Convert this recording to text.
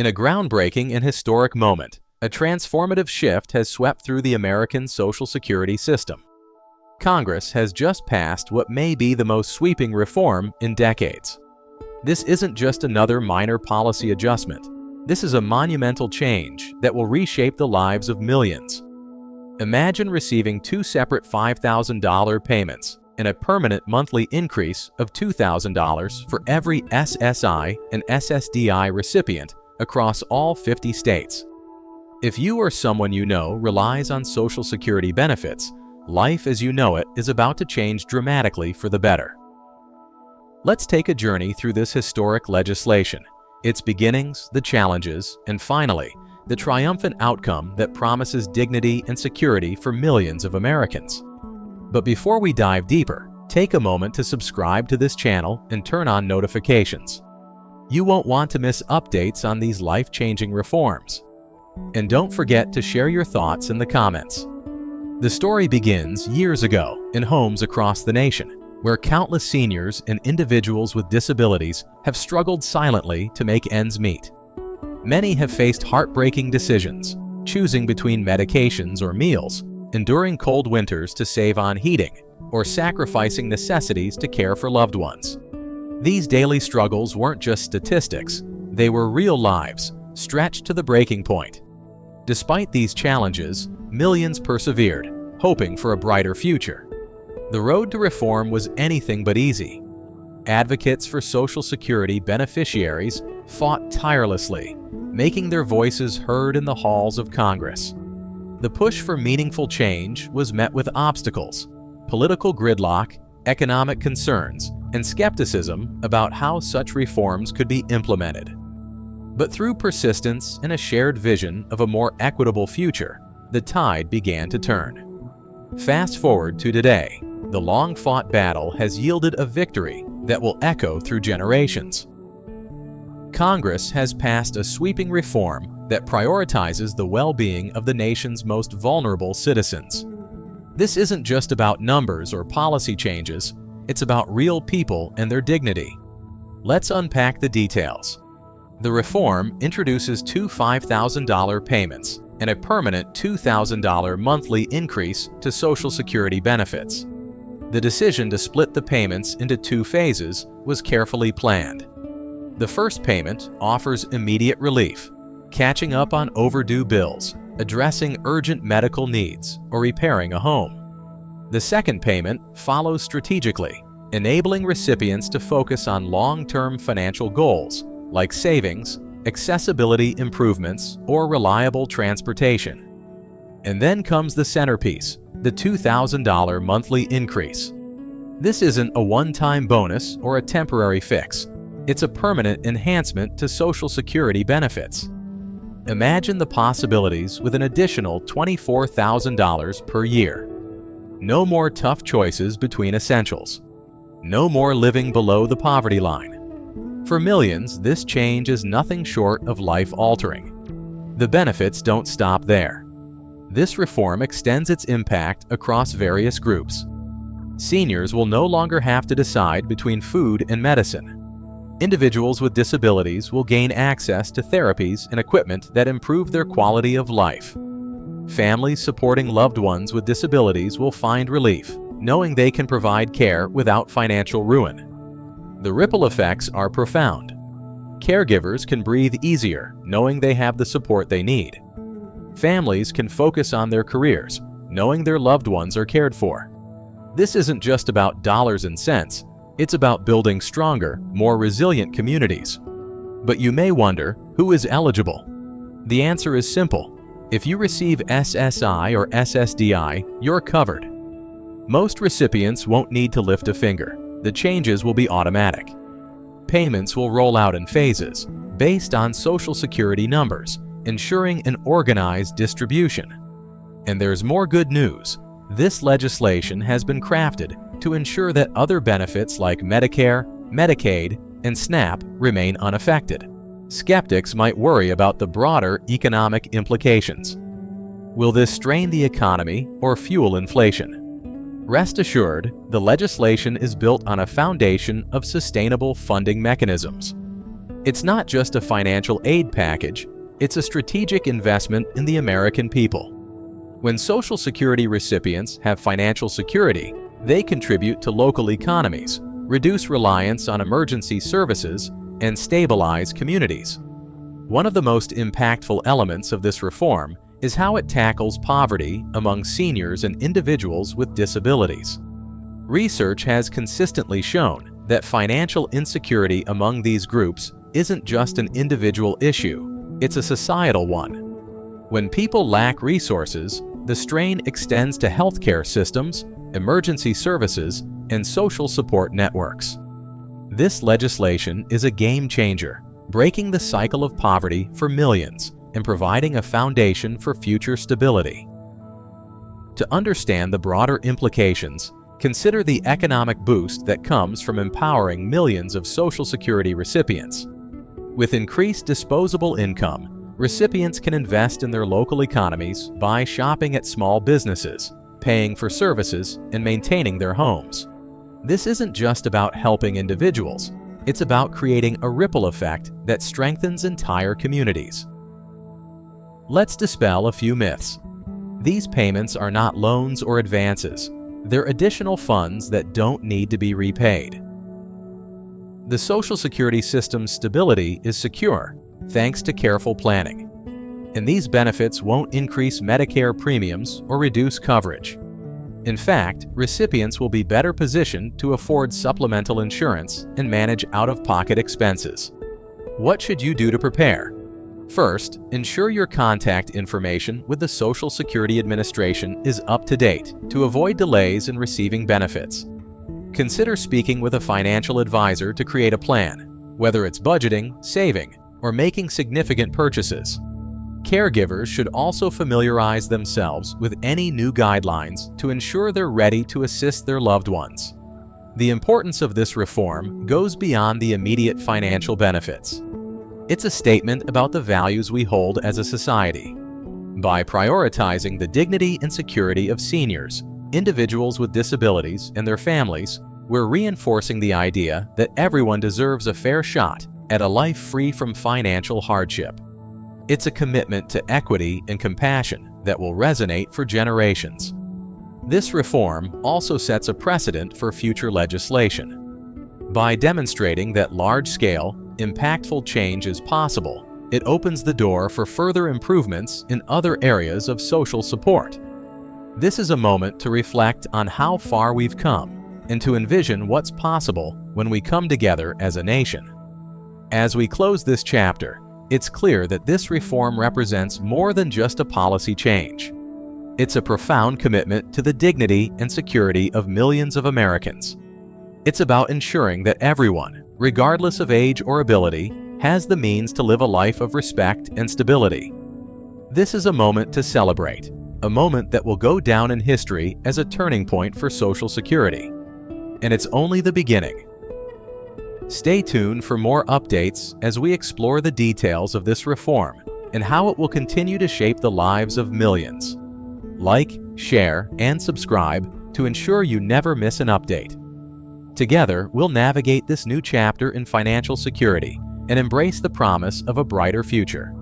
In a groundbreaking and historic moment, a transformative shift has swept through the American Social Security system. Congress has just passed what may be the most sweeping reform in decades. This isn't just another minor policy adjustment. This is a monumental change that will reshape the lives of millions. Imagine receiving two separate $5,000 payments and a permanent monthly increase of $2,000 for every SSI and SSDI recipient across all 50 states. If you or someone you know relies on Social Security benefits, life as you know it is about to change dramatically for the better. Let's take a journey through this historic legislation, its beginnings, the challenges, and finally, the triumphant outcome that promises dignity and security for millions of Americans. But before we dive deeper, take a moment to subscribe to this channel and turn on notifications. You won't want to miss updates on these life-changing reforms. And don't forget to share your thoughts in the comments. The story begins years ago in homes across the nation, where countless seniors and individuals with disabilities have struggled silently to make ends meet. Many have faced heartbreaking decisions, choosing between medications or meals, enduring cold winters to save on heating, or sacrificing necessities to care for loved ones. These daily struggles weren't just statistics, they were real lives, stretched to the breaking point. Despite these challenges, millions persevered, hoping for a brighter future. The road to reform was anything but easy. Advocates for Social Security beneficiaries fought tirelessly, making their voices heard in the halls of Congress. The push for meaningful change was met with obstacles, political gridlock, economic concerns, and skepticism about how such reforms could be implemented. But through persistence and a shared vision of a more equitable future, the tide began to turn. Fast forward to today, the long-fought battle has yielded a victory that will echo through generations. Congress has passed a sweeping reform that prioritizes the well-being of the nation's most vulnerable citizens. This isn't just about numbers or policy changes, it's about real people and their dignity. Let's unpack the details. The reform introduces two $5,000 payments and a permanent $2,000 monthly increase to Social Security benefits. The decision to split the payments into two phases was carefully planned. The first payment offers immediate relief, catching up on overdue bills, addressing urgent medical needs, or repairing a home. The second payment follows strategically, enabling recipients to focus on long-term financial goals like savings, accessibility improvements, or reliable transportation. And then comes the centerpiece, the $2,000 monthly increase. This isn't a one-time bonus or a temporary fix. It's a permanent enhancement to Social Security benefits. Imagine the possibilities with an additional $24,000 per year. No more tough choices between essentials. No more living below the poverty line. For millions, this change is nothing short of life-altering. The benefits don't stop there. This reform extends its impact across various groups. Seniors will no longer have to decide between food and medicine. Individuals with disabilities will gain access to therapies and equipment that improve their quality of life. Families supporting loved ones with disabilities will find relief, knowing they can provide care without financial ruin. The ripple effects are profound. Caregivers can breathe easier, knowing they have the support they need. Families can focus on their careers, knowing their loved ones are cared for. This isn't just about dollars and cents, it's about building stronger, more resilient communities. But you may wonder, who is eligible? The answer is simple. If you receive SSI or SSDI, you're covered. Most recipients won't need to lift a finger. The changes will be automatic. Payments will roll out in phases, based on Social Security numbers, ensuring an organized distribution. And there's more good news. This legislation has been crafted to ensure that other benefits like Medicare, Medicaid, and SNAP remain unaffected. Skeptics might worry about the broader economic implications. Will this strain the economy or fuel inflation? Rest assured, the legislation is built on a foundation of sustainable funding mechanisms. It's not just a financial aid package, it's a strategic investment in the American people. When Social Security recipients have financial security, they contribute to local economies, reduce reliance on emergency services, and stabilize communities. One of the most impactful elements of this reform is how it tackles poverty among seniors and individuals with disabilities. Research has consistently shown that financial insecurity among these groups isn't just an individual issue, it's a societal one. When people lack resources, the strain extends to healthcare systems, emergency services, and social support networks. This legislation is a game changer, breaking the cycle of poverty for millions and providing a foundation for future stability. To understand the broader implications, consider the economic boost that comes from empowering millions of Social Security recipients. With increased disposable income, recipients can invest in their local economies by shopping at small businesses, paying for services, and maintaining their homes. This isn't just about helping individuals, it's about creating a ripple effect that strengthens entire communities. Let's dispel a few myths. These payments are not loans or advances. They're additional funds that don't need to be repaid. The Social Security system's stability is secure, thanks to careful planning. And these benefits won't increase Medicare premiums or reduce coverage. In fact, recipients will be better positioned to afford supplemental insurance and manage out-of-pocket expenses. What should you do to prepare? First, ensure your contact information with the Social Security Administration is up to date to avoid delays in receiving benefits. Consider speaking with a financial advisor to create a plan, whether it's budgeting, saving, or making significant purchases. Caregivers should also familiarize themselves with any new guidelines to ensure they're ready to assist their loved ones. The importance of this reform goes beyond the immediate financial benefits. It's a statement about the values we hold as a society. By prioritizing the dignity and security of seniors, individuals with disabilities, and their families, we're reinforcing the idea that everyone deserves a fair shot at a life free from financial hardship. It's a commitment to equity and compassion that will resonate for generations. This reform also sets a precedent for future legislation. By demonstrating that large-scale, impactful change is possible, it opens the door for further improvements in other areas of social support. This is a moment to reflect on how far we've come and to envision what's possible when we come together as a nation. As we close this chapter, it's clear that this reform represents more than just a policy change. It's a profound commitment to the dignity and security of millions of Americans. It's about ensuring that everyone, regardless of age or ability, has the means to live a life of respect and stability. This is a moment to celebrate, a moment that will go down in history as a turning point for Social Security. And it's only the beginning. Stay tuned for more updates as we explore the details of this reform and how it will continue to shape the lives of millions. Like, share, and subscribe to ensure you never miss an update. Together, we'll navigate this new chapter in financial security and embrace the promise of a brighter future.